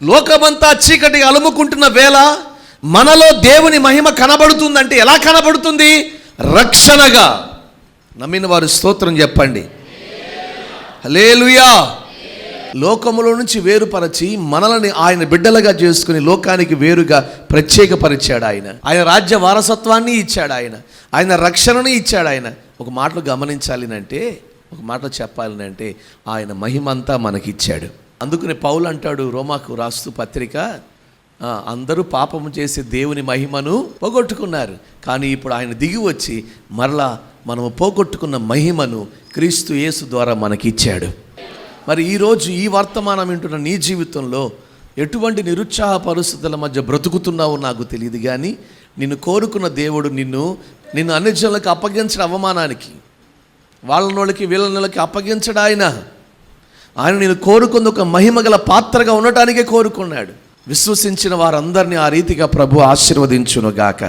లోకమంతా చీకటిగా అలుముకుంటున్న వేళ మనలో దేవుని మహిమ కనబడుతుందంటే ఎలా కనబడుతుంది? రక్షణగా. నమ్మిన వారు స్తోత్రం చెప్పండి. హల్లెలూయా. లోకములో నుంచి వేరుపరచి మనల్ని ఆయన బిడ్డలుగా చేసుకుని లోకానికి వేరుగా ప్రత్యేకపరిచాడు ఆయన. ఆయన రాజ్య వారసత్వాన్ని ఇచ్చాడు ఆయన రక్షణని ఇచ్చాడు ఆయన. ఒక మాటలు గమనించాలి అంటే, ఒక మాటలు చెప్పాలి, ఆయన మహిమ అంతా మనకిచ్చాడు. అందుకనే పౌలు అంటాడు రోమాకు రాస్తూ పత్రిక, అందరూ పాపము చేసి దేవుని మహిమను పోగొట్టుకున్నారు, కానీ ఇప్పుడు ఆయన దిగి వచ్చి మరలా మనము పోగొట్టుకున్న మహిమను క్రీస్తు యేసు ద్వారా మనకిచ్చాడు. మరి ఈరోజు ఈ వర్తమానం వింటున్న నీ జీవితంలో ఎటువంటి నిరుత్సాహ పరిస్థితుల మధ్య బ్రతుకుతున్నావో నాకు తెలియదు, కానీ నిన్ను కోరుకున్న దేవుడు నిన్ను అన్ని జనులకు అప్పగించడం, అవమానానికి వాళ్ళకి వీళ్ళకి అప్పగించడం. ఆయన నేను కోరుకున్న ఒక మహిమగల పాత్రగా ఉండటానికే కోరుకున్నాడు. విశ్వసించిన వారందరినీ ఆ రీతిగా ప్రభు ఆశీర్వదించును గాక.